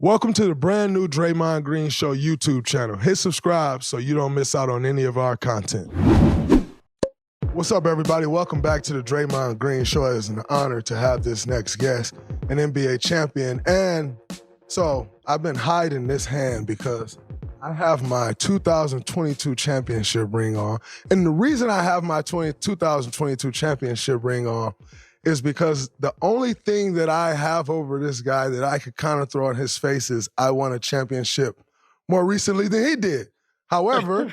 Welcome to the brand new Draymond Green Show YouTube channel. Hit subscribe so you don't miss out on any of our content. What's up, everybody? Welcome back to the Draymond Green Show. It's an honor to have this next guest, an NBA champion. And so I've been hiding this hand because I have my 2022 championship ring on. And the reason I have my 2022 championship ring on is because the only thing that I have over this guy that I could kind of throw in his face is I won a championship more recently than he did. However,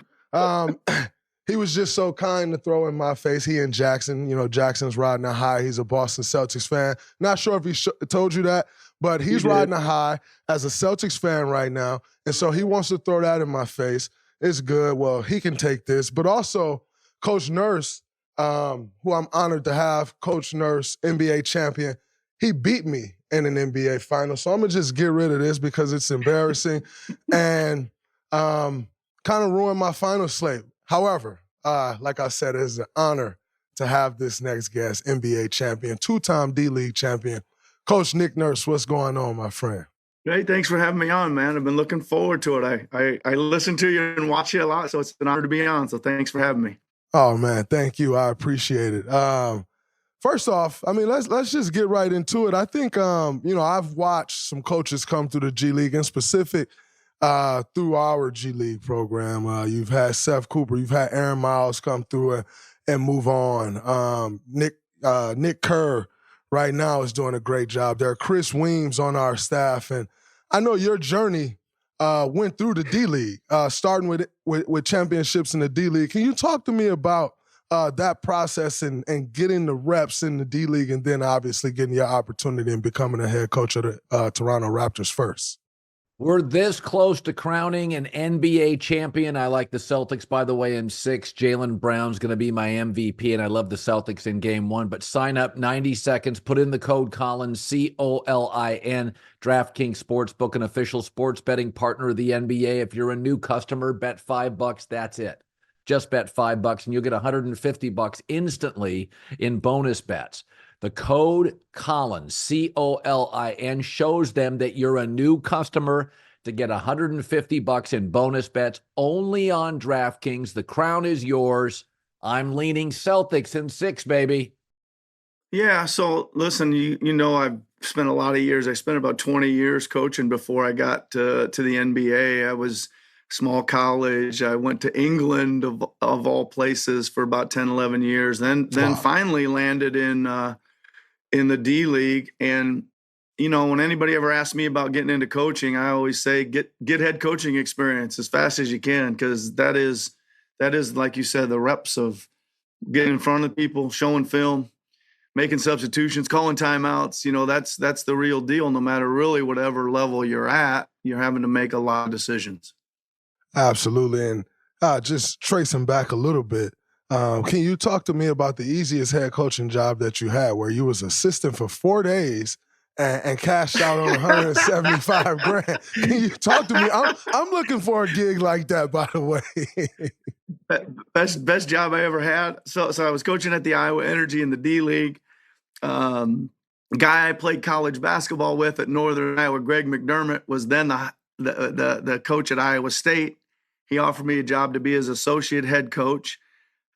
he was just so kind to throw in my face. He and Jackson, Jackson's riding a high. He's a Boston Celtics fan. Not sure if he told you that, but he's riding a high as a Celtics fan right now. And so he wants to throw that in my face. It's good. Well, he can take this. But also, Coach Nurse, who I'm honored to have, Coach Nurse, NBA champion, he beat me in an NBA final. So I'm going to just get rid of this because it's embarrassing and kind of ruin my final slate. However, like I said, it's an honor to have this next guest, NBA champion, two-time D-League champion, Coach Nick Nurse. What's going on, my friend? Hey, thanks for having me on, man. I've been looking forward to it. I listen to you and watch you a lot, so it's an honor to be on. So thanks for having me. Oh, man, thank you. I appreciate it. First off, let's just get right into it. I think, I've watched some coaches come through the G League, in specific through our G League program. You've had Seth Cooper, you've had Aaron Miles come through and move on. Nick Kerr right now is doing a great job there. Chris Weems on our staff, and I know your journey went through the D-League, starting with championships in the D-League. Can you talk to me about that process and getting the reps in the D-League and then obviously getting your opportunity and becoming a head coach of the Toronto Raptors first? We're this close to crowning an NBA champion. I like the Celtics, by the way, in 6. Jaylen Brown's going to be my MVP, and I love the Celtics in Game 1. But sign up, 90 seconds. Put in the code Colin, COLIN. DraftKings Sportsbook, an official sports betting partner of the NBA. If you're a new customer, bet $5. That's it. Just bet $5, and you'll get $150 instantly in bonus bets. The code Colin, COLIN, shows them that you're a new customer to get $150 in bonus bets only on DraftKings. The crown is yours. I'm leaning Celtics in 6, baby. Yeah, so listen, I've spent a lot of years. I spent about 20 years coaching before I got to the NBA. I was small college. I went to England of all places for about 10, 11 years. Then finally landed in the D League. And, when anybody ever asks me about getting into coaching, I always say, get head coaching experience as fast as you can. Cause that is, like you said, the reps of getting in front of people, showing film, making substitutions, calling timeouts. That's the real deal. No matter really whatever level you're at, you're having to make a lot of decisions. Absolutely. And just tracing back a little bit, can you talk to me about the easiest head coaching job that you had, where you was assistant for 4 days and cashed out on 175 grand? Can you talk to me? I'm looking for a gig like that, by the way. Best job I ever had. So I was coaching at the Iowa Energy in the D League. Guy I played college basketball with at Northern Iowa, Greg McDermott, was then the coach at Iowa State. He offered me a job to be his associate head coach.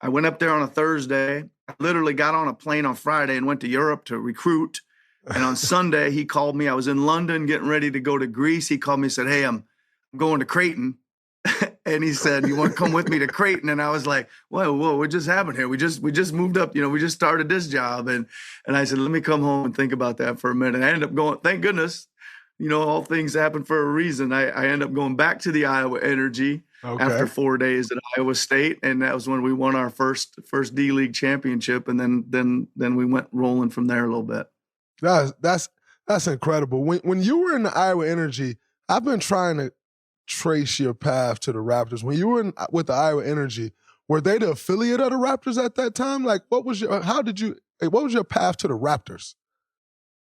I went up there on a Thursday. I literally got on a plane on Friday and went to Europe to recruit. And on Sunday, he called me. I was in London getting ready to go to Greece. He called me and said, "Hey, I'm going to Creighton." And he said, "You want to come with me to Creighton?" And I was like, whoa, what just happened here? We just moved up, we just started this job. And I said, let me come home and think about that for a minute. And I ended up going, thank goodness, all things happen for a reason. I ended up going back to the Iowa Energy after 4 days at Iowa State. And that was when we won our first D-League championship. And then we went rolling from there a little bit. That's incredible. When you were in the Iowa Energy, I've been trying to trace your path to the Raptors. When you were with the Iowa Energy, were they the affiliate of the Raptors at that time? Like, what was your path to the Raptors?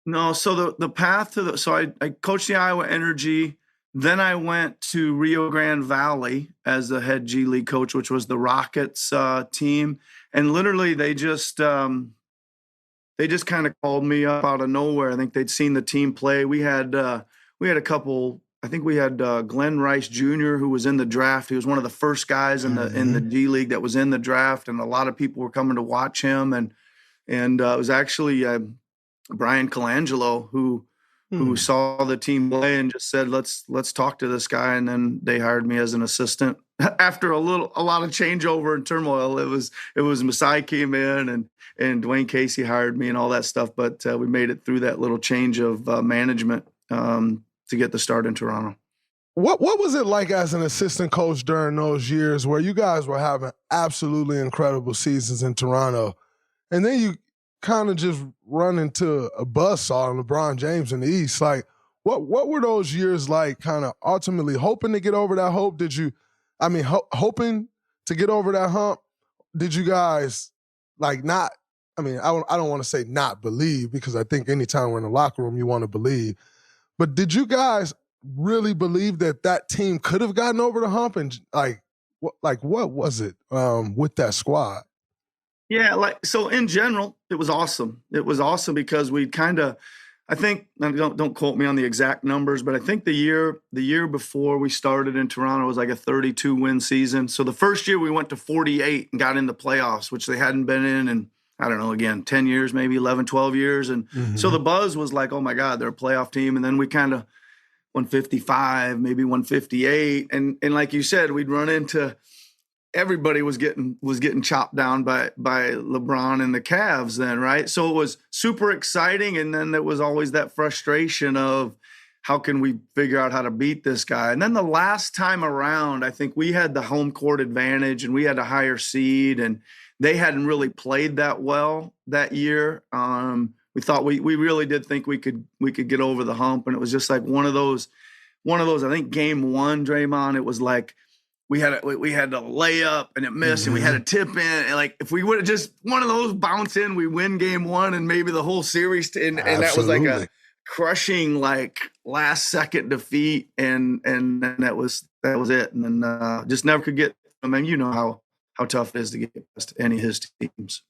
No, so the path to I coached the Iowa Energy. Then I went to Rio Grande Valley as the head G League coach, which was the Rockets team. And literally they just kind of called me up out of nowhere. I think they'd seen the team play. We had we had a couple. I think we had Glenn Rice Jr., who was in the draft. He was one of the first guys in the G League that was in the draft, and a lot of people were coming to watch him. And it was actually Brian Colangelo who saw the team play and just said, let's talk to this guy. And then they hired me as an assistant. After a lot of changeover and turmoil, it was Masai came in and Dwayne Casey hired me and all that stuff. But we made it through that little change of management to get the start in Toronto. What was it like as an assistant coach during those years where you guys were having absolutely incredible seasons in Toronto, and then you kind of just run into a buzzsaw on LeBron James in the East? Like, what were those years like, kind of ultimately hoping to get over that hope? Hoping to get over that hump? Did you guys, like, not, I don't want to say not believe, because I think anytime we're in the locker room, you want to believe. But did you guys really believe that team could have gotten over the hump? And what was it with that squad? Yeah, so in general, it was awesome. It was awesome because we kind of, I think, don't quote me on the exact numbers, but I think the year before we started in Toronto was like a 32-win season. So the first year we went to 48 and got in the playoffs, which they hadn't been in, I don't know, again, 10 years, maybe 11, 12 years. And so the buzz was like, oh my God, they're a playoff team. And then we kind of 155, maybe 158. And like you said, we'd run into, everybody was getting chopped down by LeBron and the Cavs then, right? So it was super exciting. And then there was always that frustration of, how can we figure out how to beat this guy? And then the last time around, I think we had the home court advantage and we had a higher seed, and they hadn't really played that well that year. We thought we really did think we could get over the hump, and it was just like one of those. I think game one, Draymond, it was like we had a layup and it missed, and we had a tip in, and like if we would have just one of those bounce in, we win game one and maybe the whole series. And that was like a crushing, like, last second defeat, and that was it. And then just never could get. I mean, you know how tough it is to get past any of his teams.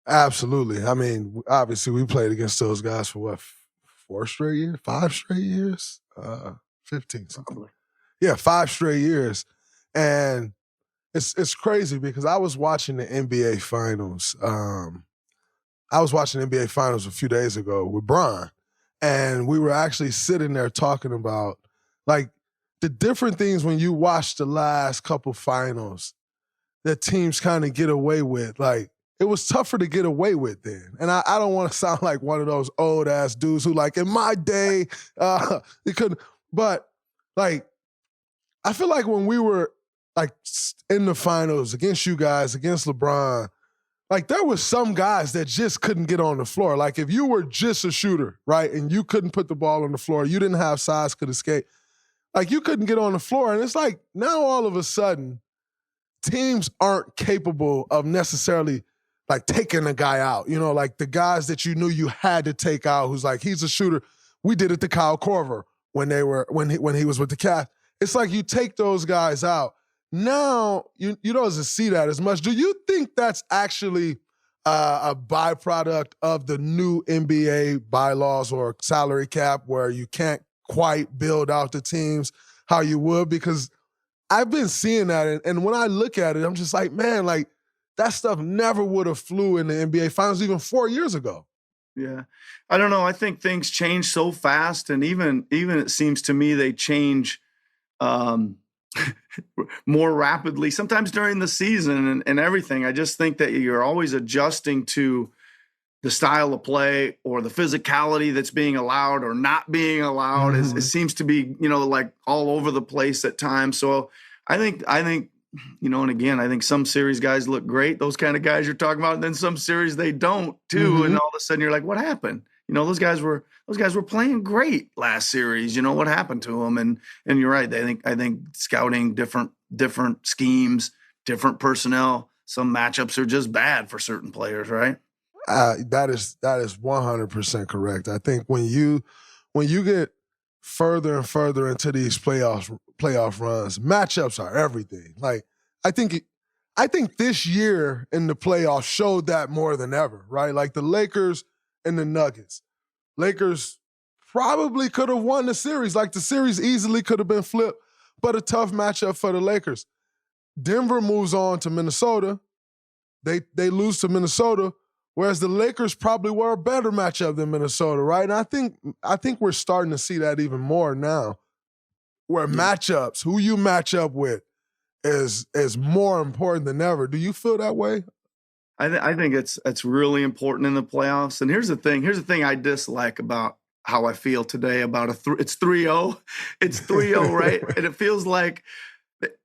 Absolutely. I mean, obviously we played against those guys for what, 5 straight years, 15 something. Yeah, 5 straight years. And it's crazy because I was watching the NBA Finals. I was watching the NBA Finals a few days ago with Bron, and we were actually sitting there talking about, like, the different things when you watch the last couple finals that teams kind of get away with. Like, it was tougher to get away with then. And I don't want to sound like one of those old ass dudes who, like, in my day, you couldn't. But, like, I feel like when we were, like, in the finals against you guys, against LeBron, like, there was some guys that just couldn't get on the floor. Like, if you were just a shooter, right, and you couldn't put the ball on the floor, you didn't have size, could escape, like, you couldn't get on the floor. And it's like, now all of a sudden, teams aren't capable of necessarily, like, taking a guy out. You know, like, the guys that you knew you had to take out, who's like, he's a shooter. We did it to Kyle Korver when he was with the Cavs. It's like you take those guys out. Now, you don't see that as much. Do you think that's actually a byproduct of the new NBA bylaws or salary cap, where you can't quite build out the teams how you would? Because I've been seeing that, and when I look at it, I'm just like, man, like, that stuff never would have flew in the NBA Finals even 4 years ago. Yeah. I don't know. I think things change so fast, and even it seems to me they change more rapidly, sometimes during the season and everything. I just think that you're always adjusting to the style of play or the physicality that's being allowed or not being allowed. It seems to be, like, all over the place at times. So I think, and again, I think some series guys look great, those kind of guys you're talking about, and then some series they don't too. And all of a sudden you're like, what happened? Those guys were playing great last series. What happened to them? And you're right. I think scouting, different schemes, different personnel. Some matchups are just bad for certain players, right? That is 100% correct. I think when you get further and further into these playoff runs, matchups are everything. Like, I think this year in the playoffs showed that more than ever, right? Like, the Lakers and the Nuggets. Lakers probably could have won the series. Like, the series easily could have been flipped, but a tough matchup for the Lakers. Denver moves on to Minnesota. They lose to Minnesota, whereas the Lakers probably were a better matchup than Minnesota, right? And I think we're starting to see that even more now, where matchups, who you match up with, is more important than ever. Do you feel that way? I think it's really important in the playoffs. And here's the thing I dislike about how I feel today about it's 3-0. It's 3-0, right? And it feels like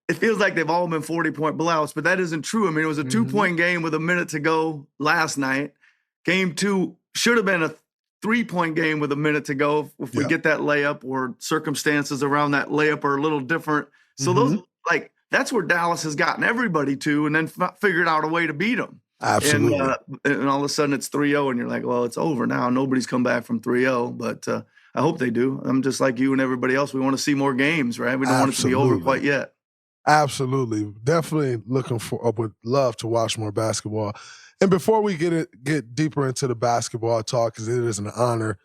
they've all been 40-point blowouts, but that isn't true. I mean, it was a 2-point game with a minute to go last night. Game 2 should have been a 3-point game with a minute to go if we get that layup, or circumstances around that layup are a little different. So those, like, that's where Dallas has gotten everybody to, and then figured out a way to beat them. Absolutely. And all of a sudden it's 3-0, and you're like, well, it's over now. Nobody's come back from 3-0, but I hope they do. I'm just like you and everybody else. We want to see more games, right? We don't want it to be over quite yet. Absolutely. Definitely would love to watch more basketball. And before we get deeper into the basketball talk, because it is an honor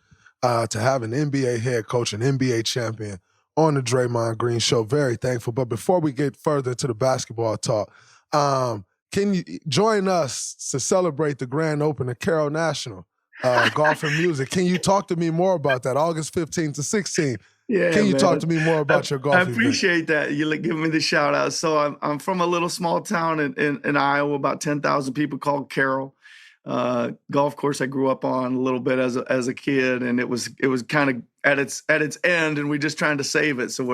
to have an NBA head coach, an NBA champion on the Draymond Green Show. Very thankful. But before we get further to the basketball talk, can you join us to celebrate the grand opening of Carroll National Golf and Music? Can you talk to me more about that, August 15th to 16th? Yeah, Can you talk to me more about your golf I event? appreciate that. You giving me the shout out. So I'm from a little small town in Iowa, about 10,000 people, called Carroll. Golf course I grew up on a little bit as a kid, and it was kind of at its end, and we're just trying to save it. So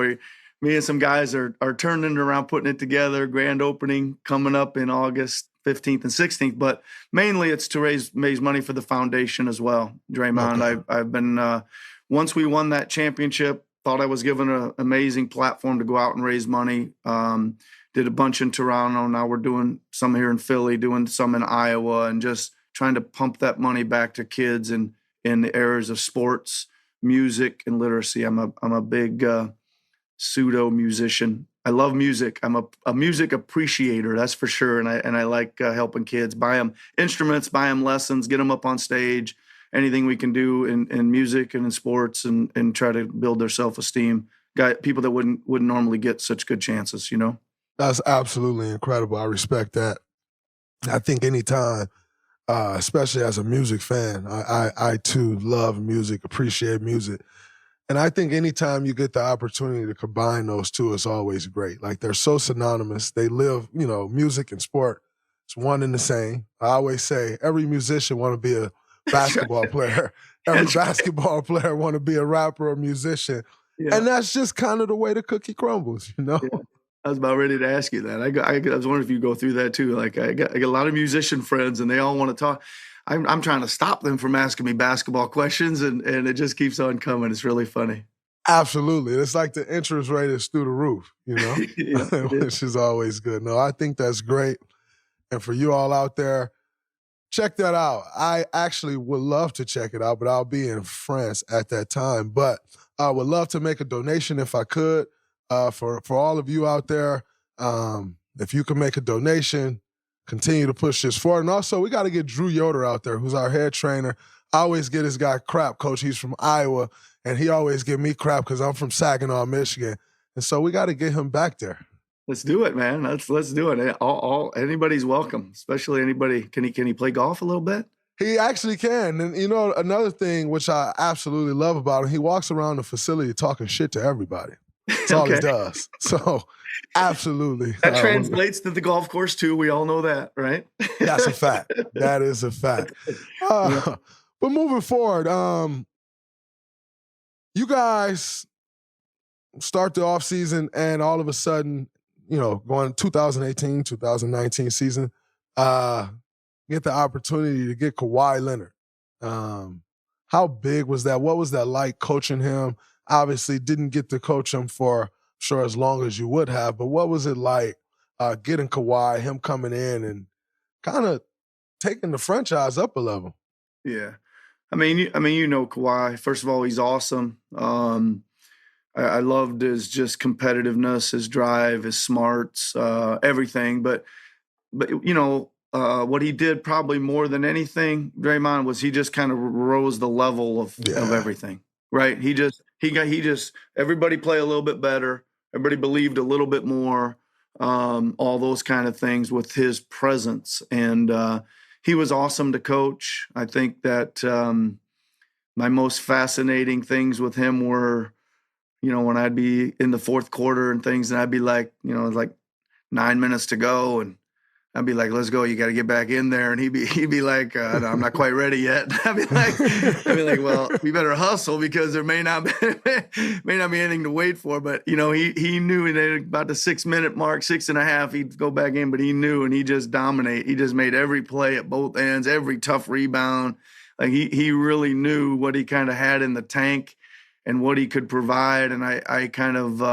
me and some guys are turning it around, putting it together. Grand opening coming up in August 15th and 16th, but mainly it's to raise money for the foundation as well. Draymond, okay. I've been once we won that championship, thought I was given an amazing platform to go out and raise money. Did a bunch in Toronto. Now we're doing some here in Philly, doing some in Iowa, and just trying to pump that money back to kids in the areas of sports, music, and literacy. I'm a big pseudo musician. I love music. I'm a music appreciator, that's for sure. And I like helping kids, buy them instruments, buy them lessons, get them up on stage. Anything we can do in music and in sports, and try to build their self-esteem. People that wouldn't normally get such good chances, you know? That's absolutely incredible. I respect that. I think anytime, especially as a music fan, I too love music, appreciate music. And I think anytime you get the opportunity to combine those two, it's always great. Like, they're so synonymous. They live, music and sport. It's one and the same. I always say every musician want to be a basketball player. Every basketball player want to be a rapper or musician. Yeah. And that's just kind of the way the cookie crumbles, you know? Yeah. I was about ready to ask you that. I was wondering if you go through that too. Like, I got a lot of musician friends, and they all want to talk. I'm trying to stop them from asking me basketball questions, and it just keeps on coming. It's really funny. Absolutely. It's like the interest rate is through the roof, Yeah, which is always good. No, I think that's great. And for you all out there, check that out. I actually would love to check it out, but I'll be in France at that time. But I would love to make a donation if I could. For all of you out there, if you can make a donation, continue to push this forward. And also, we got to get Drew Yoder out there, who's our head trainer. I always get this guy crap, Coach. He's from Iowa, and he always give me crap because I'm from Saginaw, Michigan. And so we got to get him back there. Let's do it, man. Let's do it. Anybody's welcome, especially anybody. Can he play golf a little bit? He actually can. And, another thing which I absolutely love about him, he walks around the facility talking shit to everybody. That's all he does. So, absolutely. That translates to the golf course, too. We all know that, right? That's a fact. That is a fact. But moving forward, you guys start the offseason, and all of a sudden, going 2018, 2019 season, get the opportunity to get Kawhi Leonard. How big was that? What was that like coaching him? Obviously didn't get to coach him for sure as long as you would have, but what was it like getting Kawhi, him coming in and kind of taking the franchise up a level? Yeah. I mean, Kawhi, first of all, he's awesome. I loved his just competitiveness, his drive, his smarts, everything. But what he did probably more than anything, Draymond, was he just kind of rose the level of everything. Right. Everybody play a little bit better. Everybody believed a little bit more. All those kind of things with his presence. And he was awesome to coach. I think that my most fascinating things with him were, when I'd be in the fourth quarter and things, and I'd be like, like 9 minutes to go, and I'd be like, "Let's go! You got to get back in there." And he'd be like, "No, I'm not quite ready yet." I'd be like, "Well, we better hustle because there may not be anything to wait for." But he knew that about the 6 minute mark, 6.5, he'd go back in. But he knew, and he just dominate. He just made every play at both ends, every tough rebound. Like he really knew what he kind of had in the tank and what he could provide. And I kind of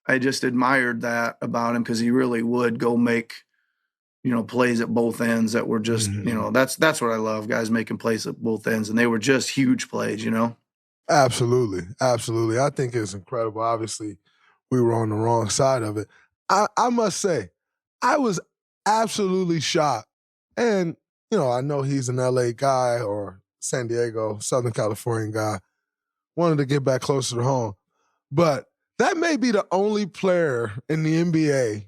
I just admired that about him because he really would go make plays at both ends that were just, that's what I love, guys making plays at both ends. And they were just huge plays, Absolutely. Absolutely. I think it's incredible. Obviously, we were on the wrong side of it. I must say, I was absolutely shocked. And, I know he's an LA guy or San Diego, Southern California guy. Wanted to get back closer to home. But that may be the only player in the NBA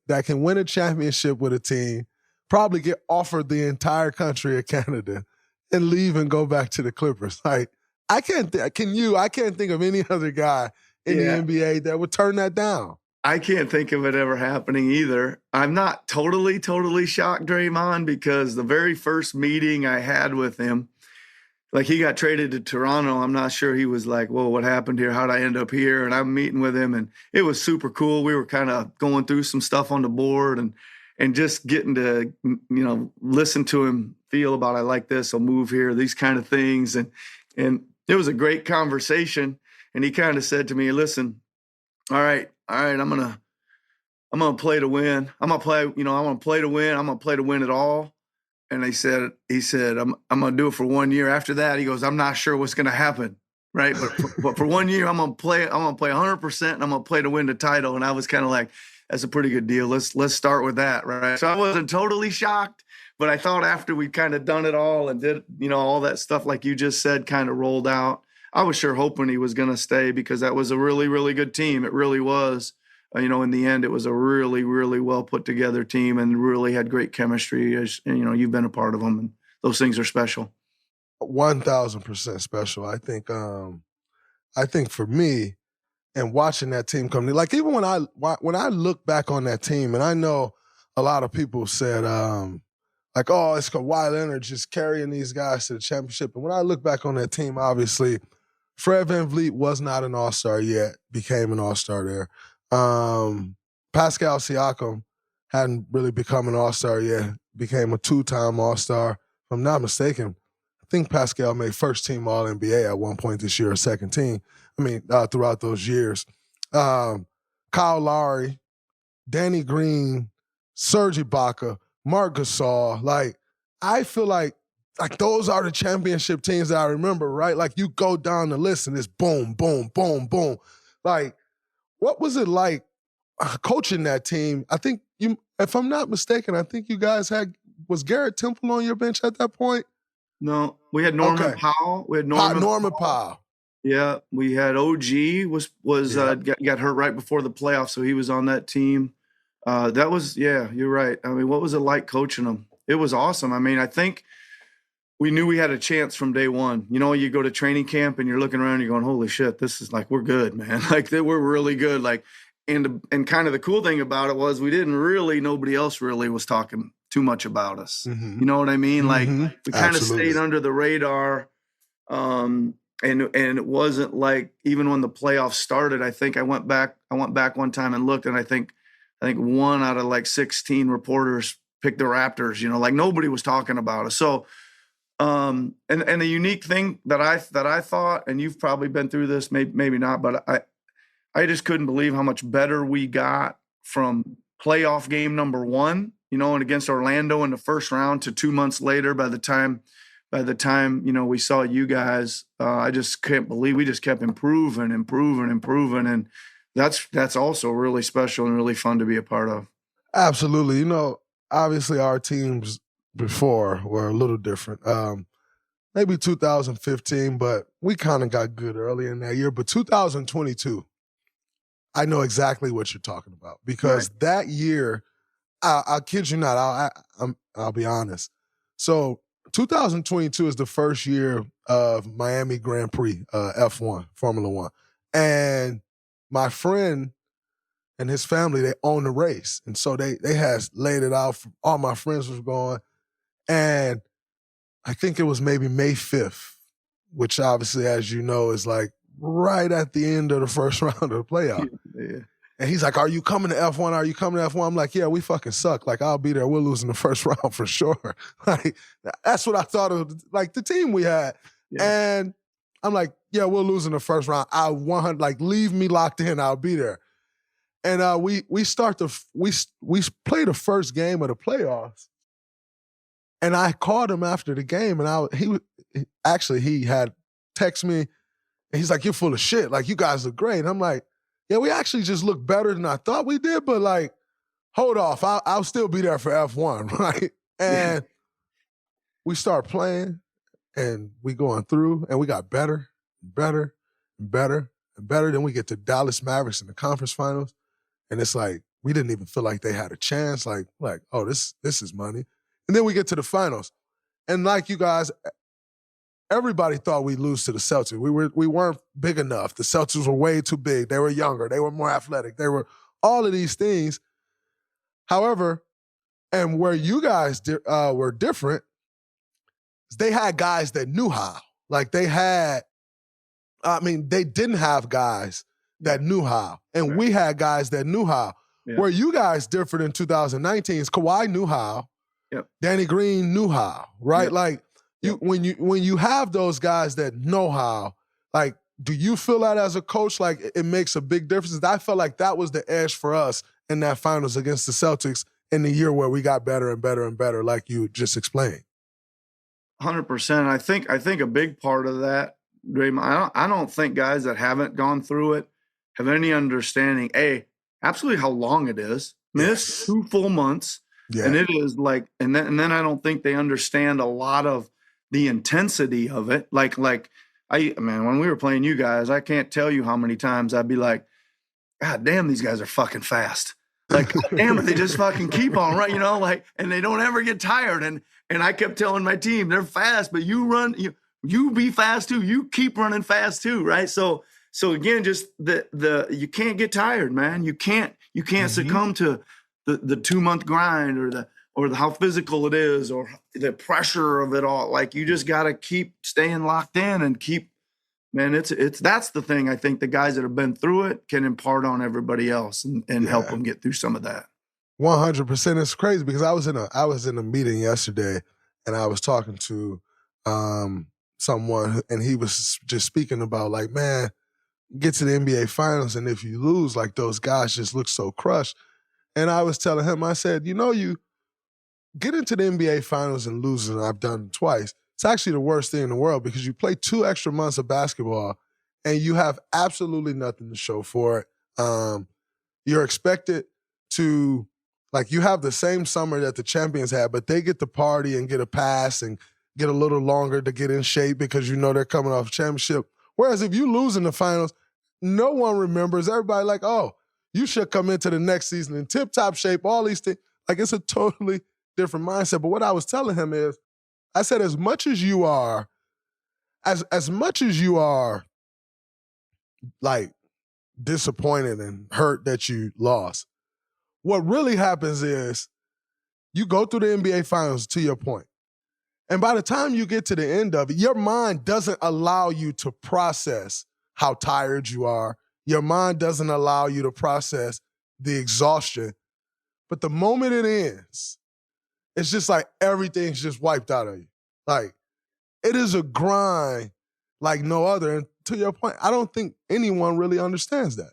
that can win a championship with a team, probably get offered the entire country of Canada, and leave and go back to the Clippers. Like, I can't think of any other guy in the NBA that would turn that down. I can't think of it ever happening either. I'm not totally shocked, Draymond, because the very first meeting I had with him, like he got traded to Toronto. I'm not sure he was like, "Whoa, what happened here? How'd I end up here?" And I'm meeting with him, and it was super cool. We were kind of going through some stuff on the board and just getting to, listen to him feel about, I like this, I'll move here, these kind of things. And it was a great conversation. And he kind of said to me, "Listen, all right, I'm gonna play to win. I'm gonna play, I want to play to win. I'm gonna play to win it all." And he said, I'm going to do it for 1 year. After that, he goes, "I'm not sure what's going to happen." Right. But for 1 year, I'm going to play 100% and I'm going to play to win the title. And I was kind of like, that's a pretty good deal. Let's start with that. Right. So I wasn't totally shocked, but I thought after we'd kind of done it all and did, all that stuff, like you just said, kind of rolled out, I was sure hoping he was going to stay because that was a really, really good team. It really was. In the end, it was a really, really well put together team and really had great chemistry. As you've been a part of them, and those things are special. 1,000% special. I think for me, and watching that team come, like even when I look back on that team, and I know a lot of people said, like, "Oh, it's Kawhi Leonard just carrying these guys to the championship." And when I look back on that team, obviously, Fred VanVleet was not an all-star yet, became an all-star there. Pascal Siakam hadn't really become an all-star yet, became a 2-time all-star. If I'm not mistaken, I think Pascal made first team All-NBA at one point this year, or second team. Throughout those years. Kyle Lowry, Danny Green, Serge Ibaka, Marc Gasol. Like, I feel like those are the championship teams that I remember, right? Like, you go down the list and it's boom, boom, boom, boom. Like, what was it like coaching that team? I think if I'm not mistaken, I think you guys was Garrett Temple on your bench at that point? No, we had Norman Powell. We had Norman Powell. Yeah, we had OG got hurt right before the playoffs, so he was on that team. You're right. I mean, what was it like coaching them? It was awesome. I mean, I think we knew we had a chance from day one. You go to training camp and you're looking around, you're going, "Holy shit, this is like, we're good, man." Like, we're really good. Like, and kind of the cool thing about it was nobody else really was talking too much about us. Mm-hmm. You know what I mean? Mm-hmm. Like, we kind of stayed under the radar. And it wasn't like, even when the playoffs started, I think I went back one time and looked, and I think 1 out of like 16 reporters picked the Raptors, like nobody was talking about us. So, and the unique thing that I thought, and you've probably been through this, maybe not, but I just couldn't believe how much better we got from playoff game number 1, and against Orlando in the first round, to 2 months later, by the time we saw you guys, I just can't believe we just kept improving. And that's also really special and really fun to be a part of. Absolutely. Obviously our teams before were a little different. maybe 2015, but we kind of got good early in that year. But 2022, I know exactly what you're talking about because that year, I'll kid you not, I'll be honest. So 2022 is the first year of Miami Grand Prix, F1, Formula One. And my friend and his family, they own the race. And so they had laid it out. All my friends was going. And I think it was maybe May 5th, which obviously, as you know, is like right at the end of the first round of the playoff. Yeah. And he's like, are you coming to F1? Are you coming to F1? I'm like, yeah, we fucking suck. Like, I'll be there. We're losing the first round for sure. Like, that's what I thought of, like, the team we had. Yeah. And I'm like, yeah, we're losing the first round. I 100, like, leave me locked in. I'll be there. And we play the first game of the playoffs. And I called him after the game, and he had texted me, and he's like, you're full of shit. Like, you guys look great. And I'm like, yeah, we actually just look better than I thought we did, but like, hold off. I'll still be there for F1, right? And we start playing, and we going through, and we got better, better, and better, and better. Then we get to Dallas Mavericks in the conference finals, and it's like, we didn't even feel like they had a chance. Like, oh, this is money. And then we get to the finals. And like you guys, everybody thought we'd lose to the Celtics. We weren't big enough. The Celtics were way too big. They were younger. They were more athletic. They were all of these things. However, and where you guys were different, they had guys that knew how. Like they didn't have guys that knew how. And we had guys that knew how. Yeah. Where you guys differed in 2019 is Kawhi knew how. Yep. Danny Green knew how, right? Yep. Like when you have those guys that know how, like, do you feel that as a coach, like it makes a big difference? I felt like that was the edge for us in that finals against the Celtics in the year where we got better and better and better, like you just explained. 100%. I think a big part of that, Draymond, I don't think guys that haven't gone through it have any understanding, absolutely how long it is. I mean, it's 2 full months. Yeah. And it is like, and then I don't think they understand a lot of the intensity of it. Like when we were playing you guys, I can't tell you how many times I'd be like, God damn, these guys are fucking fast. Like, damn it, they just fucking keep on, right? You know, like, and they don't ever get tired. And I kept telling my team, they're fast, but you run, you be fast too. You keep running fast too, right? So again, just you can't get tired, man. You can't succumb to the 2-month grind or the how physical it is or the pressure of it all. Like, you just got to keep staying locked in and keep, man, that's the thing. I think the guys that have been through it can impart on everybody else and help them get through some of that. 100%. It's crazy because I was in a meeting yesterday and I was talking to someone and he was just speaking about, like, man, get to the NBA finals and if you lose, like, those guys just look so crushed. And I was telling him, I said, you get into the NBA finals and lose, and I've done it twice. It's actually the worst thing in the world because you play 2 extra months of basketball and you have absolutely nothing to show for it. You're expected to, like, you have the same summer that the champions had, but they get to party and get a pass and get a little longer to get in shape because they're coming off a championship. Whereas if you lose in the finals, no one remembers. Everybody like, oh, you should come into the next season in tip-top shape, all these things. Like, it's a totally different mindset. But what I was telling him is, I said, as much as you are, like, disappointed and hurt that you lost, what really happens is you go through the NBA finals, to your point. And by the time you get to the end of it, your mind doesn't allow you to process how tired you are. Your mind doesn't allow you to process the exhaustion. But the moment it ends, it's just like everything's just wiped out of you. Like, it is a grind like no other. And to your point, I don't think anyone really understands that.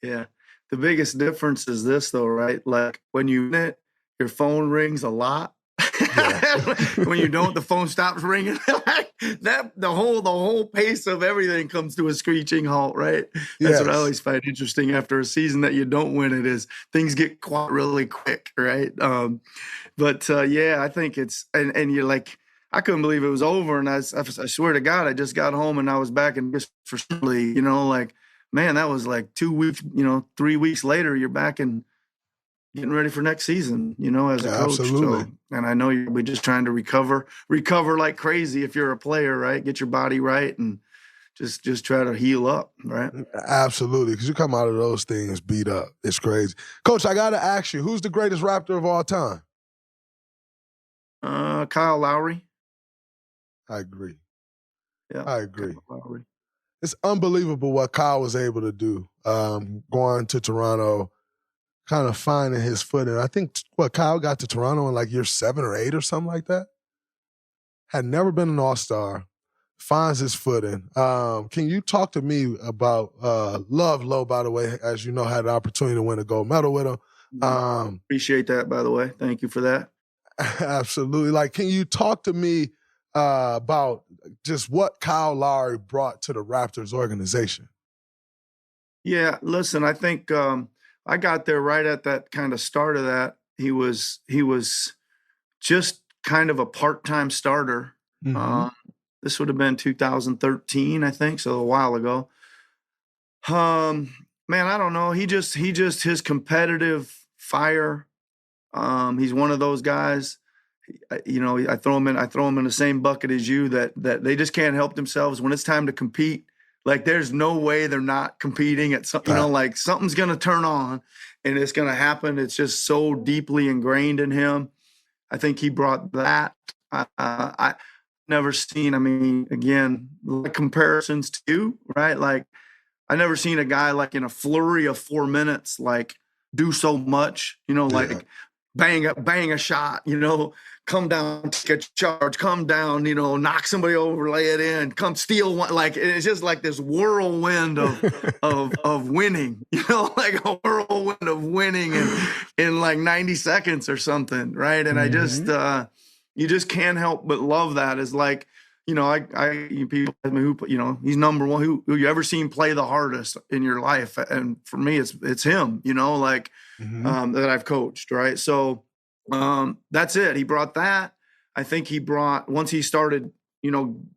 Yeah. The biggest difference is this, though, right? Like, when you win it, your phone rings a lot. Yeah. When you don't, the phone stops ringing. The whole pace of everything comes to a screeching halt, right? That's what I always find interesting after a season that you don't win it is things get quiet really quick, right? I think it's and you're like, I couldn't believe it was over. And I swear to God, I just got home and I was back in for Shirley, like, man, that was like 2 weeks, 3 weeks later, you're back and getting ready for next season, as a coach. Absolutely. So, and I know you'll be just trying to recover like crazy if you're a player, right? Get your body right and just try to heal up, right? Absolutely, because you come out of those things beat up. It's crazy. Coach, I got to ask you, who's the greatest Raptor of all time? Kyle Lowry. I agree. Yeah, I agree. Kyle Lowry. It's unbelievable what Kyle was able to do, going to Toronto, kind of finding his footing. I think, Kyle got to Toronto in like year 7 or 8 or something like that? Had never been an all-star, finds his footing. Can you talk to me about Love Low, by the way, as you know, had the opportunity to win a gold medal with him. Appreciate that, by the way. Thank you for that. Absolutely. Like, can you talk to me about just what Kyle Lowry brought to the Raptors organization? Yeah, listen, I think I got there right at that kind of start of that. He was just kind of a part-time starter. Mm-hmm. This would have been 2013, I think, so a while ago. Man, I don't know. He just his competitive fire. He's one of those guys. I throw him in the same bucket as you that they just can't help themselves when it's time to compete. Like, there's no way they're not competing at something. Like, something's gonna turn on, and it's gonna happen. It's just so deeply ingrained in him. I think he brought that. I never seen. I mean, again, like comparisons to you, right? Like, I never seen a guy like in a flurry of 4 minutes, like, do so much. Like bang a shot. Come down, take a charge, come down, knock somebody over, lay it in, come steal one. Like, it's just like this whirlwind of winning, like a whirlwind of winning in like 90 seconds or something, right? And I just, you just can't help but love that. Is like, people ask me who, he's number one. Who you ever seen play the hardest in your life? And for me, it's him, that I've coached, right? So, that's it. He brought that. I think he brought, once he started, getting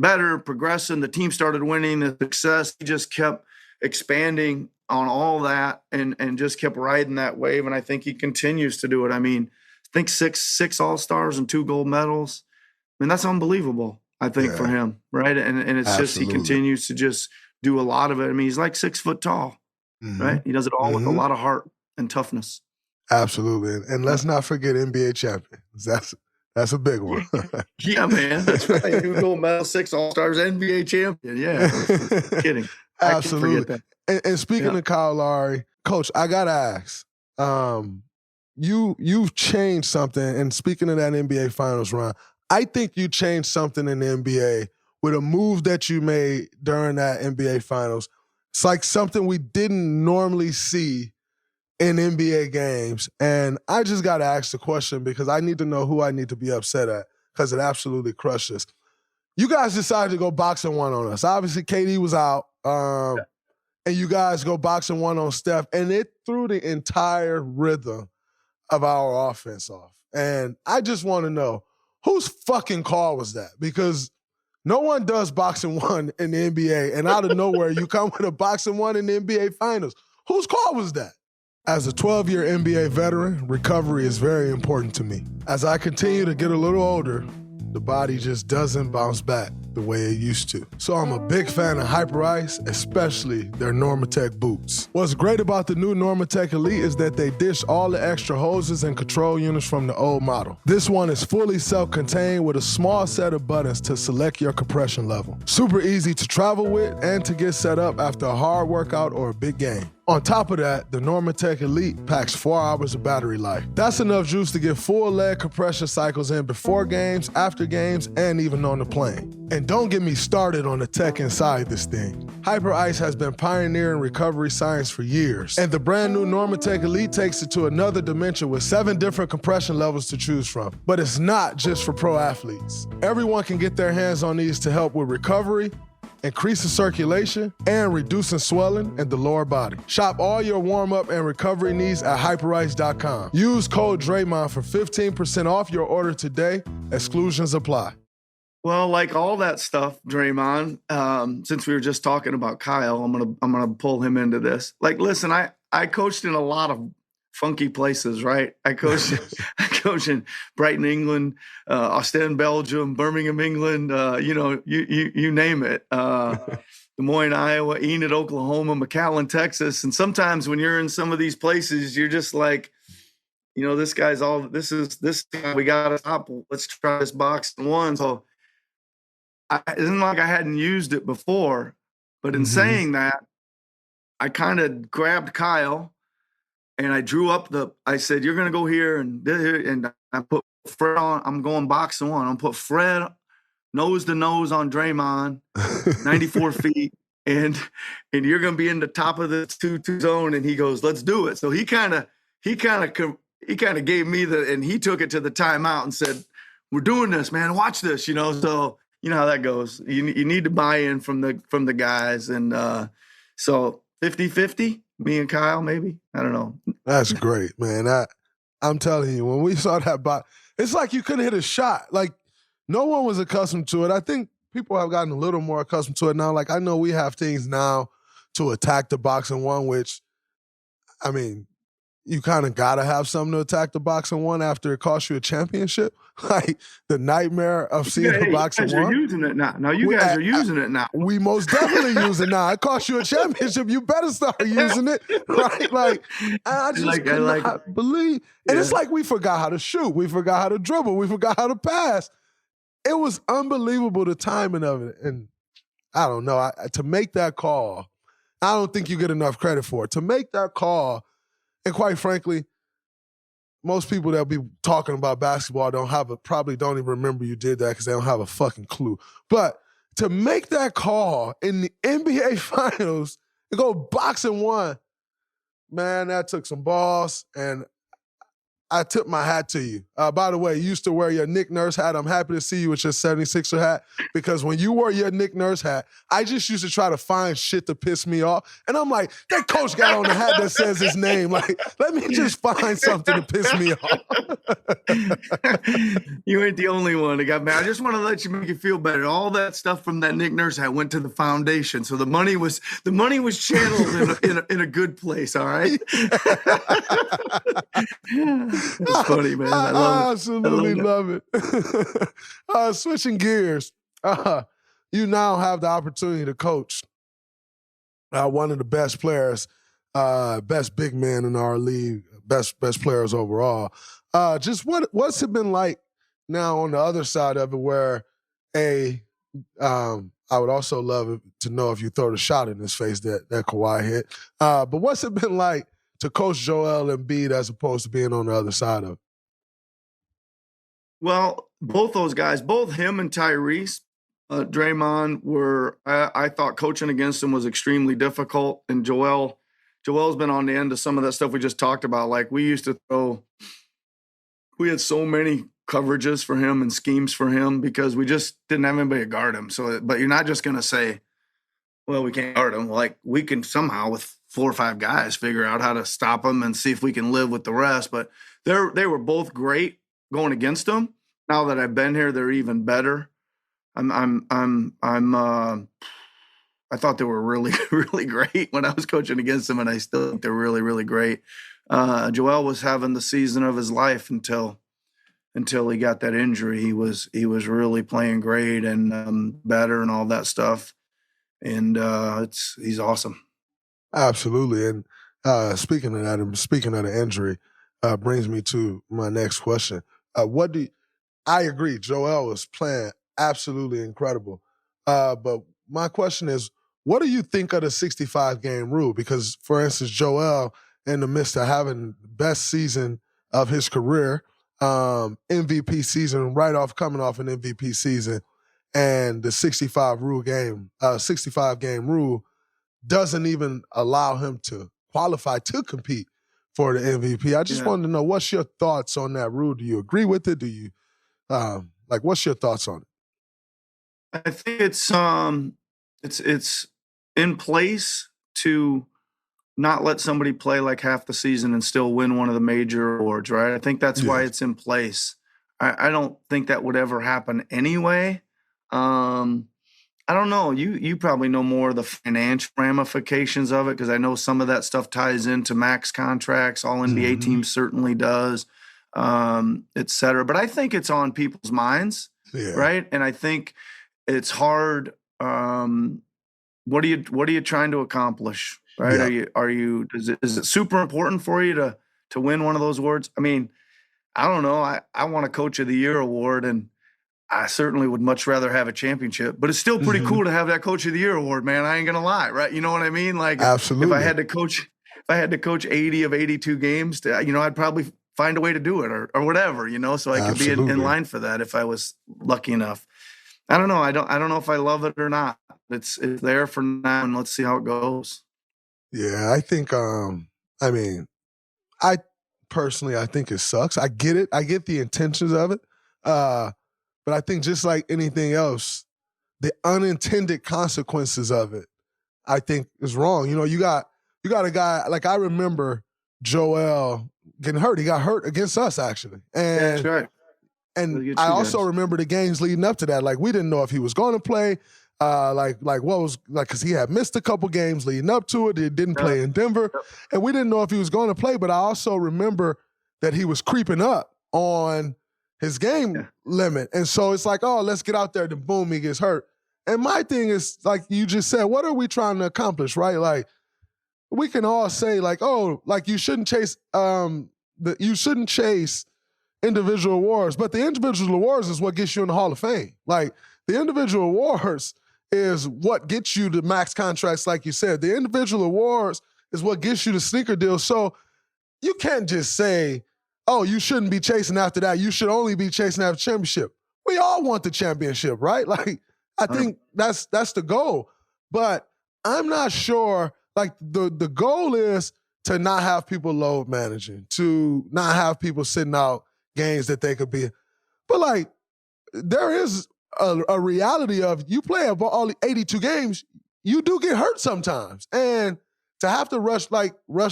better, progressing, the team started winning, the success, he just kept expanding on all that and just kept riding that wave. And I think he continues to do it. I mean, I think six All-Stars and 2 gold medals. I mean, that's unbelievable, I think, for him, right? And it's Absolutely. just, he continues to just do a lot of it. I mean, he's like 6 foot tall, right? He does it all with a lot of heart and toughness. Absolutely. And let's not forget NBA champion. That's a big one. Yeah, man. That's right. 2 gold medals, 6 All-Stars, NBA champion. Yeah. Kidding. Absolutely. I can't forget that. And speaking of Kyle Lowry, Coach, I got to ask, you've changed something. And speaking of that NBA Finals run, I think you changed something in the NBA with a move that you made during that NBA Finals. It's like something we didn't normally see in NBA games. And I just got to ask the question because I need to know who I need to be upset at because it absolutely crushed us. You guys decided to go boxing one on us. Obviously, KD was out, and you guys go boxing one on Steph, and it threw the entire rhythm of our offense off. And I just want to know, whose fucking call was that? Because no one does boxing one in the NBA, and out of nowhere, you come with a boxing one in the NBA Finals. Whose call was that? As a 12-year NBA veteran, recovery is very important to me. As I continue to get a little older, the body just doesn't bounce back the way it used to. So I'm a big fan of Hyper Ice, especially their Normatec boots. What's great about the new Normatec Elite is that they ditched all the extra hoses and control units from the old model. This one is fully self-contained with a small set of buttons to select your compression level. Super easy to travel with and to get set up after a hard workout or a big game. On top of that, the Normatec Elite packs 4 hours of battery life. That's enough juice to get full leg compression cycles in before games, after games, and even on the plane. And don't get me started on the tech inside this thing. Hyper Ice has been pioneering recovery science for years, and the brand new Normatec Elite takes it to another dimension with 7 different compression levels to choose from. But it's not just for pro athletes. Everyone can get their hands on these to help with recovery increasing circulation, and reducing swelling in the lower body. Shop all your warm-up and recovery needs at Hyperice.com. Use code Draymond for 15% off your order today. Exclusions apply. Well, like all that stuff, Draymond, since we were just talking about Kyle, I'm gonna pull him into this. Like, listen, I coached in a lot of funky places, right? I coached in Brighton, England, Ostend, Belgium, Birmingham, England, you name it. Des Moines, Iowa, Enid, Oklahoma, McAllen, Texas. And sometimes when you're in some of these places, you're just like, this guy's this guy, we got to stop. Let's try this box and one. So it isn't like I hadn't used it before, but in saying that, I kind of grabbed Kyle and I drew up I said, you're going to go here and I put Fred on. I'm going box and one. I'm put Fred nose to nose on Draymond, 94 feet. And you're going to be in the top of the 2-2 zone. And he goes, let's do it. So he kind of gave me and he took it to the timeout and said, we're doing this, man. Watch this, so you know how that goes. You need to buy in from the guys. And so 50-50, me and Kyle, maybe. I don't know. That's great, man. I'm telling you, when we saw that box, it's like you couldn't hit a shot. Like, no one was accustomed to it. I think people have gotten a little more accustomed to it now. Like, I know we have things now to attack the box and one, which, I mean, you kind of got to have something to attack the box and one after it costs you a championship. Like, the nightmare of seeing the box and one. You guys are using it now. You guys are using it now. We most definitely use it now. It cost you a championship. You better start using it, right? Like, I just cannot believe. And it's like we forgot how to shoot. We forgot how to dribble. We forgot how to pass. It was unbelievable, the timing of it. And I don't know. To make that call, I don't think you get enough credit for it. To make that call, and quite frankly, most people that'll be talking about basketball probably don't even remember you did that because they don't have a fucking clue. But to make that call in the NBA Finals and go boxing one, man, that took some balls, and I tip my hat to you. By the way, you used to wear your Nick Nurse hat. I'm happy to see you with your 76er hat because when you wore your Nick Nurse hat, I just used to try to find shit to piss me off. And I'm like, that coach got on the hat that says his name. Like, let me just find something to piss me off. You ain't the only one that got mad. I just want to let you make you feel better. All that stuff from that Nick Nurse hat went to the foundation. So the money was channeled in a good place, all right? It's funny, man. I absolutely love it. Switching gears, you now have the opportunity to coach one of the best players, best big man in our league, best players overall. Just what's it been like now on the other side of it where, I would also love to know if you throw the shot in his face that Kawhi hit. But what's it been like to coach Joel Embiid as opposed to being on the other side of it? Well, both those guys, both him and Tyrese, Draymond were, I thought coaching against him was extremely difficult. And Joel's been on the end of some of that stuff we just talked about. Like we had so many coverages for him and schemes for him because we just didn't have anybody to guard him. So, but you're not just going to say, well, we can't guard him. Like we can somehow with 4 or 5 guys figure out how to stop him and see if we can live with the rest. But they were both great going against them. Now that I've been here, they're even better. I thought they were really, really great when I was coaching against them, and I still think they're really, really great. Joel was having the season of his life until he got that injury. He was really playing great and better and all that stuff. And he's awesome. Absolutely. And speaking of the injury, brings me to my next question. I agree, Joel was playing absolutely incredible. But my question is, what do you think of the 65-game rule? Because, for instance, Joel, in the midst of having the best season of his career, MVP season, coming off an MVP season, and the 65-game rule doesn't even allow him to qualify to compete for the MVP. I just wanted to know, what's your thoughts on that rule? Do you agree with it? Do you what's your thoughts on it? I think it's It's in place to not let somebody play like half the season and still win one of the major awards, right? I think that's why it's in place. I don't think that would ever happen anyway. I don't know. You probably know more of the financial ramifications of it, because I know some of that stuff ties into max contracts. All NBA teams certainly does, et cetera. But I think it's on people's minds, right? And I think it's hard. What are you trying to accomplish, right? Yeah. Is it super important for you to win one of those awards? I mean, I don't know. I want a Coach of the Year award, and I certainly would much rather have a championship, but it's still pretty cool to have that Coach of the Year award, man. I ain't gonna lie, right? You know what I mean? Like, absolutely. If I had to coach 80 of 82 games, I'd probably find a way to do it or whatever, so I could be in line for that if I was lucky enough. I don't know. I don't know if I love it or not. It's there for now, and let's see how it goes. Yeah, I think. I personally, I think it sucks. I get it. I get the intentions of it. But I think just like anything else, the unintended consequences of it, I think is wrong. You got a guy, like I remember Joel getting hurt. He got hurt against us, actually. And, that's right. And I also remember the games leading up to that. Like, we didn't know if he was going to play. Because he had missed a couple games leading up to it. He didn't play in Denver. And we didn't know if he was going to play. But I also remember that he was creeping up on his game limit. And so it's like, oh, let's get out there. Then boom, he gets hurt. And my thing is, like you just said, what are we trying to accomplish, right? Like, we can all say, like, oh, like you shouldn't chase individual awards, but the individual awards is what gets you in the Hall of Fame. Like, the individual awards is what gets you the max contracts, like you said. The individual awards is what gets you the sneaker deal. So you can't just say, oh, you shouldn't be chasing after that. You should only be chasing after championship. We all want the championship, right? Like, I think that's the goal. But I'm not sure, like, the goal is to not have people load managing, to not have people sitting out games that they could be. But, like, there is a reality of you play all 82 games, you do get hurt sometimes. And to have to rush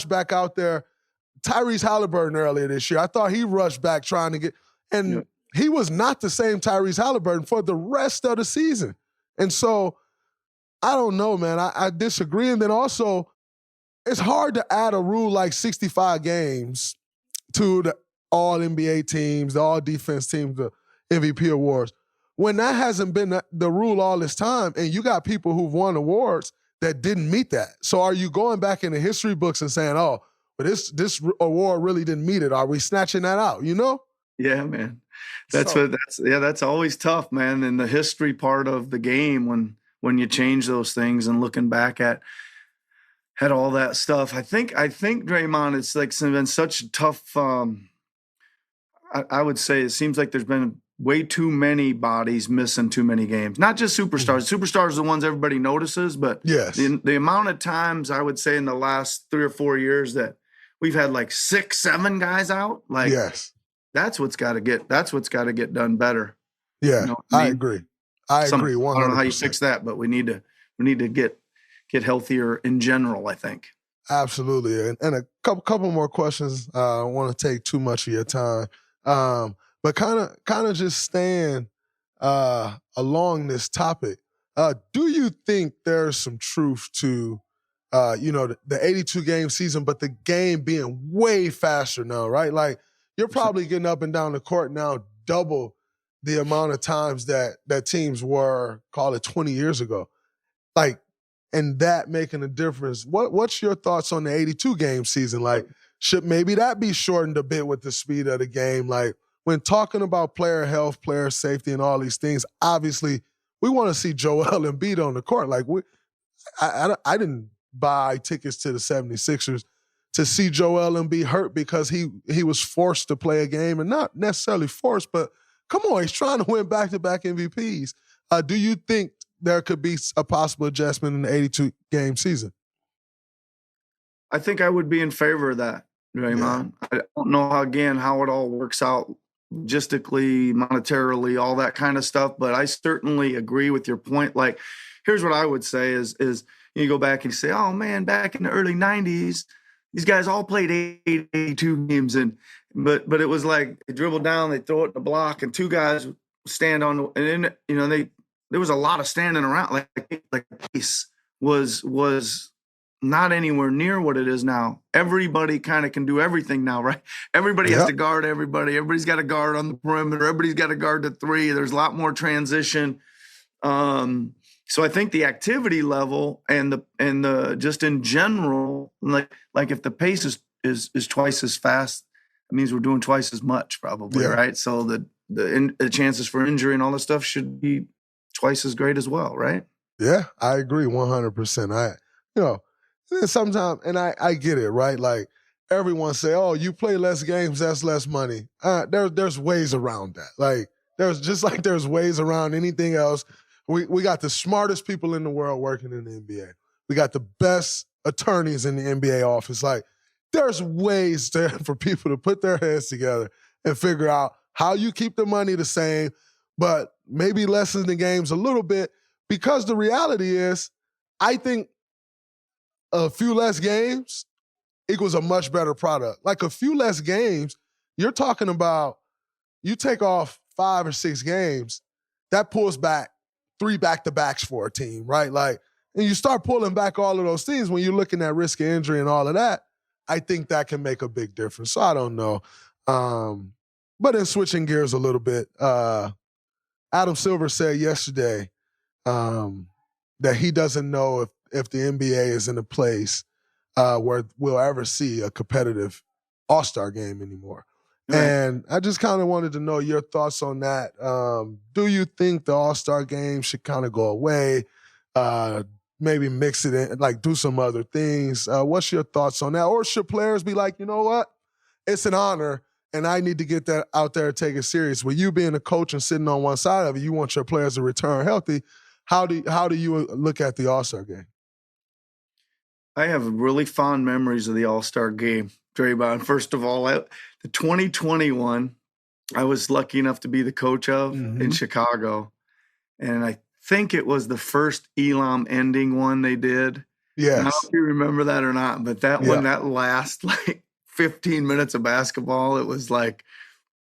back out there, Tyrese Halliburton earlier this year, I thought he rushed back trying to get, and he was not the same Tyrese Halliburton for the rest of the season. And so, I don't know, man. I disagree. And then also, it's hard to add a rule like 65 games to the all-NBA teams, the all-defense teams, the MVP awards, when that hasn't been the rule all this time, and you got people who've won awards that didn't meet that. So are you going back in the history books and saying, oh, but this award really didn't meet it? Are we snatching that out, Yeah, man. That's always tough, man, in the history part of the game when you change those things and looking back at all that stuff. I think Draymond, it's like been such a tough I would say it seems like there's been way too many bodies missing too many games. Not just superstars. Superstars are the ones everybody notices, but the amount of times I would say in the last 3 or 4 years that we've had like 6, 7 guys out. Like, that's what's got to get done better. Yeah, I agree. I agree 100%. I don't know how you fix that, but we need to get healthier in general, I think. Absolutely. And a couple more questions. I don't want to take too much of your time. But kind of just staying along this topic, do you think there's some truth to, the 82-game season, but the game being way faster now, right? Like, you're probably getting up and down the court now double the amount of times that teams were, call it 20 years ago. Like, and that making a difference. What's your thoughts on the 82-game season? Like, should maybe that be shortened a bit with the speed of the game? Like, when talking about player health, player safety, and all these things, obviously we want to see Joel Embiid on the court. Like, I didn't buy tickets to the 76ers to see Joel Embiid hurt because he was forced to play a game, and not necessarily forced, but come on, he's trying to win back-to-back MVPs. Do you think there could be a possible adjustment in the 82-game season? I think I would be in favor of that, Draymond. Yeah. I don't know how it all works out logistically, monetarily, all that kind of stuff, but I certainly agree with your point. Like, here's what I would say is you go back and you say, oh man, back in the early 90s, these guys all played 82 games, but it was like they dribble down, they throw it in the block, and two guys stand on, and then there was a lot of standing around. Like pace was not anywhere near what it is now. Everybody kind of can do everything now, right? Everybody has to guard everybody. Everybody's got a guard on the perimeter. Everybody's got a guard to three. There's a lot more transition. So I think the activity level and the just in general, like if the pace is twice as fast, it means we're doing twice as much probably, right? So the chances for injury and all this stuff should be twice as great as well, right? Yeah, I agree 100%. Sometimes, and I get it, right? Like everyone say, oh, you play less games, that's less money. There's ways around that. Like there's ways around anything else. We got the smartest people in the world working in the NBA. We got the best attorneys in the NBA office. Like there's ways for people to put their heads together and figure out how you keep the money the same, but maybe lessen the games a little bit. Because the reality is, I think a few less games equals a much better product. Like a few less games, you're talking about you take off 5 or 6 games, that pulls back 3 back-to-backs for a team, right? Like, and you start pulling back all of those things when you're looking at risk of injury and all of that, I think that can make a big difference. So I don't know. But in switching gears a little bit, Adam Silver said yesterday that he doesn't know if the NBA is in a place where we'll ever see a competitive All-Star game anymore. Right. And I just kind of wanted to know your thoughts on that. Do you think the All-Star game should kind of go away, maybe mix it in, like do some other things? What's your thoughts on that? Or should players be like, you know what? It's an honor, and I need to get that out there and take it serious. With you being a coach and sitting on one side of it, you want your players to return healthy. How do you look at the All-Star game? I have really fond memories of the All-Star game, Draymond. First of all, the 2021, I was lucky enough to be the coach of in Chicago. And I think it was the first Elam ending one they did. Yes. I don't know if you remember that or not, but that one, that last like 15 minutes of basketball, it was like,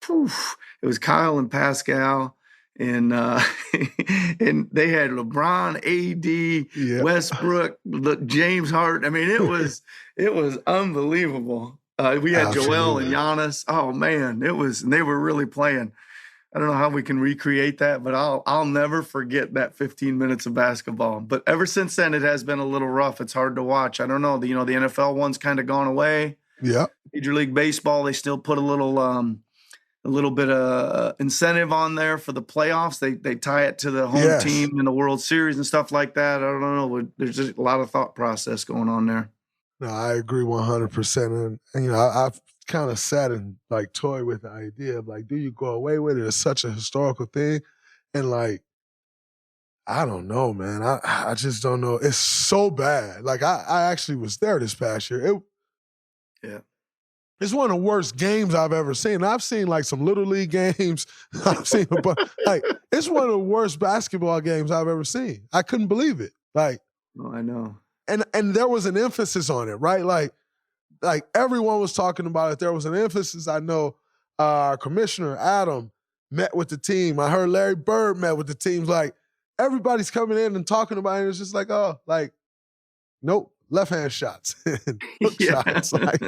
poof. It was Kyle and Pascal. And and they had LeBron, AD, Westbrook, James Harden. I mean, it was unbelievable. We had Joel and Giannis. Oh man, and they were really playing. I don't know how we can recreate that, but I'll never forget that 15 minutes of basketball. But ever since then, it has been a little rough. It's hard to watch. I don't know. The NFL one's kind of gone away. Yeah. Major League Baseball, they still put a little bit of incentive on there for the playoffs. They tie it to the home team in the World Series and stuff like that. I don't know. There's just a lot of thought process going on there. No, I agree 100%. And I've kind of sat and like toyed with the idea of like, do you go away with it? It's such a historical thing. And like, I don't know, man. I just don't know. It's so bad. Like I actually was there this past year. It's one of the worst games I've ever seen. I've seen like some Little League games. I've seen it's one of the worst basketball games I've ever seen. I couldn't believe it. Like, oh, I know. And there was an emphasis on it, right? Like everyone was talking about it. There was an emphasis. I know our commissioner, Adam, met with the team. I heard Larry Bird met with the teams. Like everybody's coming in and talking about it. It's just like, oh, like, nope. Left-hand shots, hook shots. Like,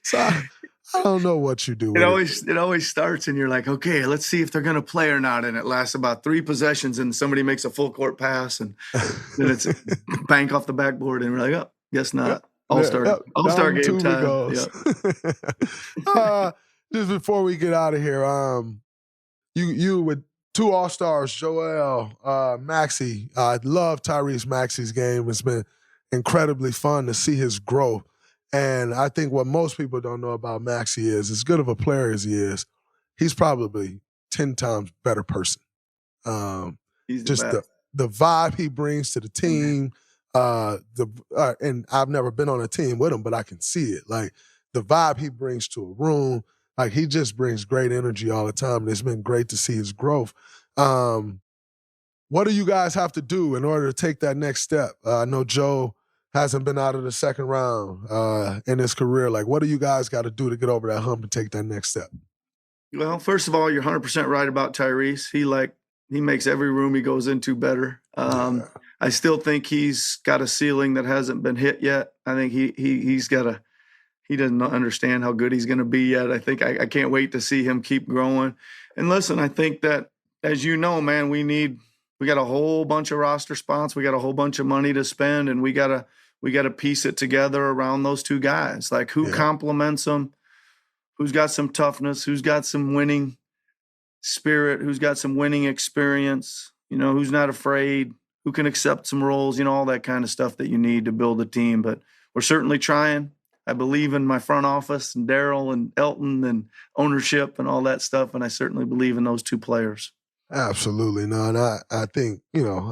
so I don't know what you do. It always starts, and you're like, okay, let's see if they're going to play or not. And it lasts about 3 possessions, and somebody makes a full court pass, and then it's bank off the backboard, and we're like, oh, guess not. All-star game time. Just before we get out of here, you with 2 All-Stars, Joel, Maxey. I love Tyrese Maxey's game. It's been incredibly fun to see his growth. And I think what most people don't know about Maxey is, as good of a player as he is, he's probably 10 times better person. He's just the vibe he brings to the team. And I've never been on a team with him, but I can see it. Like the vibe he brings to a room, like he just brings great energy all the time. And it's been great to see his growth. But what do you guys have to do in order to take that next step? I know Joe hasn't been out of the second round in his career. Like, what do you guys got to do to get over that hump and take that next step? Well, first of all, you're 100% right about Tyrese. He makes every room he goes into better. I still think he's got a ceiling that hasn't been hit yet. I think he doesn't understand how good he's going to be yet. I think I can't wait to see him keep growing. And listen, I think that, as you know, man, we got a whole bunch of roster spots. We got a whole bunch of money to spend, and we got to piece it together around those two guys. Like, who complements them? Who's got some toughness? Who's got some winning spirit? Who's got some winning experience? Who's not afraid? Who can accept some roles? All that kind of stuff that you need to build a team. But we're certainly trying. I believe in my front office and Daryl and Elton and ownership and all that stuff, and I certainly believe in those two players. Absolutely. No, and I think,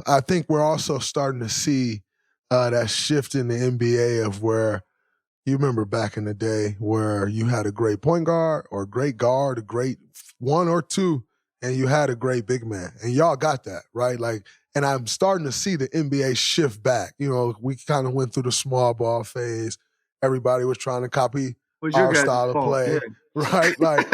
I think we're also starting to see that shift in the NBA of where you remember back in the day where you had a great point guard or a great guard, a great one or two, and you had a great big man. And y'all got that, right? Like, and I'm starting to see the NBA shift back. We kind of went through the small ball phase. Everybody was trying to copy our style of play, right? Like,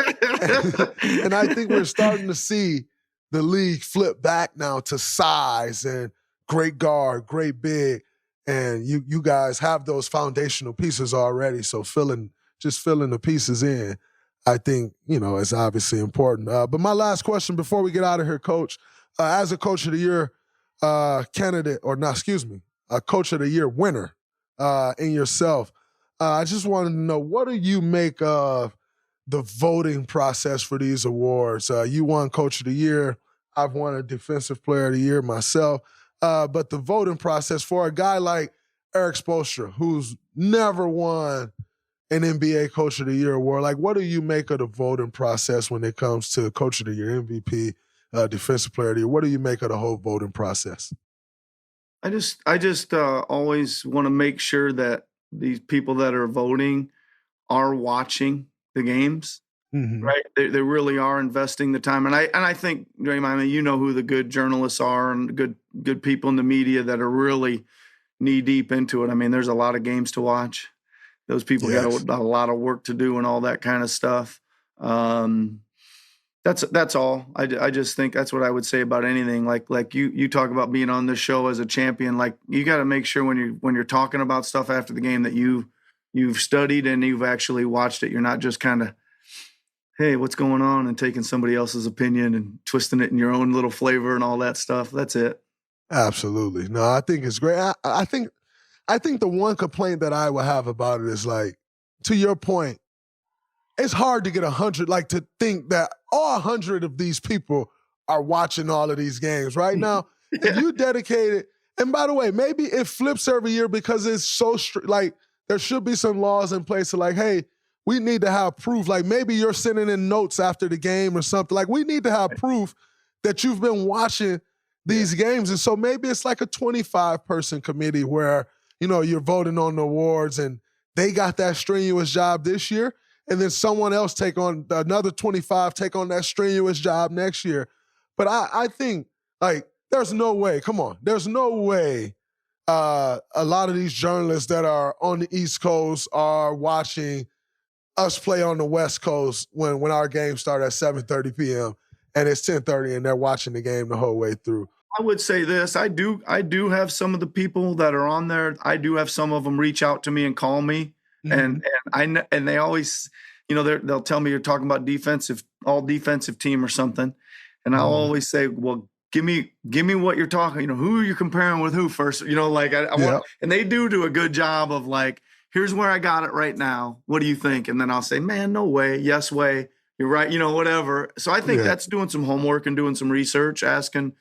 and I think we're starting to see the league flip back now to size and great guard, great big, and you guys have those foundational pieces already. So just filling the pieces in, I think, is obviously important. But my last question before we get out of here, Coach, as a Coach of the Year candidate, a Coach of the Year winner in yourself, I just wanted to know, what do you make of the voting process for these awards? You won Coach of the Year. I've won a Defensive Player of the Year myself. But the voting process for a guy like Eric Spoelstra, who's never won an NBA Coach of the Year award, like, what do you make of the voting process when it comes to Coach of the Year, MVP, Defensive Player of the Year? What do you make of the whole voting process? I just always want to make sure that these people that are voting are watching the games, right? They really are investing the time. And I think, Draymond, who the good journalists are and good people in the media that are really knee deep into it. I mean, there's a lot of games to watch. Those people got a lot of work to do and all that kind of stuff. That's all. I just think that's what I would say about anything. Like you talk about being on this show as a champion. Like, you got to make sure when you're talking about stuff after the game that you've studied and you've actually watched it. You're not just kind of, hey, what's going on, and taking somebody else's opinion and twisting it in your own little flavor and all that stuff. That's it. Absolutely. No, I think it's great. I think the one complaint that I would have about it is, like, to your point, it's hard to get 100, like, to think that all 100 of these people are watching all of these games right now. If you dedicate it, and by the way, maybe it flips every year because it's so like, there should be some laws in place to, like, hey, we need to have proof. Like, maybe you're sending in notes after the game or something. Like, we need to have proof that you've been watching these games. And so maybe it's like a 25-person committee where, you're voting on the awards and they got that strenuous job this year, and then someone else take on another 25, take on that strenuous job next year. But I think, like, there's no way a lot of these journalists that are on the East Coast are watching us play on the West Coast when our games start at 7:30 p.m. and it's 10:30 and they're watching the game the whole way through. I would say this. I do have some of the people that are on there. I do have some of them reach out to me and call me, and they always, they'll tell me you're talking about all defensive team or something, and I'll always say, well, give me what you're talking. Who are you comparing with who first? I want, and they do a good job of, like, here's where I got it right now. What do you think? And then I'll say, man, no way, yes way, you're right, whatever. So I think that's doing some homework and doing some research, asking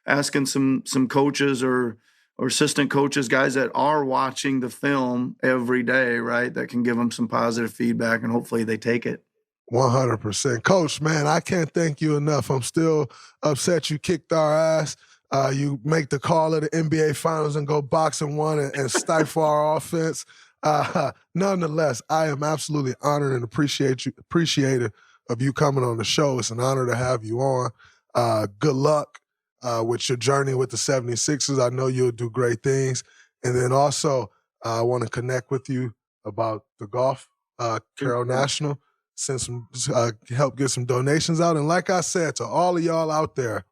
some coaches or assistant coaches, guys that are watching the film every day, right, that can give them some positive feedback, and hopefully they take it. 100%. Coach, man, I can't thank you enough. I'm still upset you kicked our ass. You make the call of the NBA Finals and go boxing one and stifle our offense. Nonetheless, I am absolutely honored and appreciative of you coming on the show. It's an honor to have you on. Good luck with your journey with the 76ers. I know you'll do great things. And then also, I want to connect with you about the golf, Carroll National, send some, help get some donations out. And like I said, to all of y'all out there,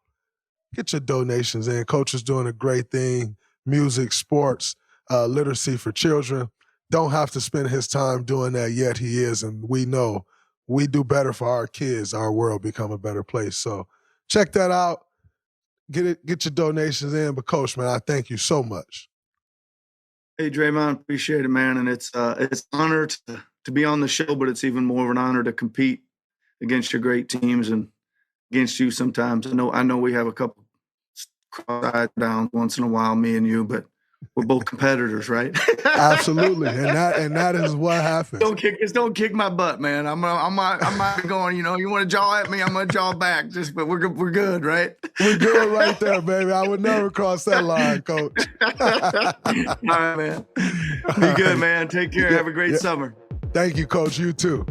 get your donations in. Coach is doing a great thing. Music, sports, literacy for children. Don't have to spend his time doing that, yet he is. And we know we do better for our kids, our world become a better place. So check that out. Get your donations in. But Coach, man, I thank you so much. Hey, Draymond, appreciate it, man. And it's an honor to be on the show, but it's even more of an honor to compete against your great teams and against you sometimes. I know we have a couple cross downs once in a while, me and you, but we're both competitors, right? Absolutely, and that is what happens. Don't kick my butt, man. I'm not going. You want to jaw at me, I'm gonna jaw back. But we're good, right? We're good right there, baby. I would never cross that line, Coach. All right, man. Be good, man. Take care. Have a great summer. Thank you, Coach. You too.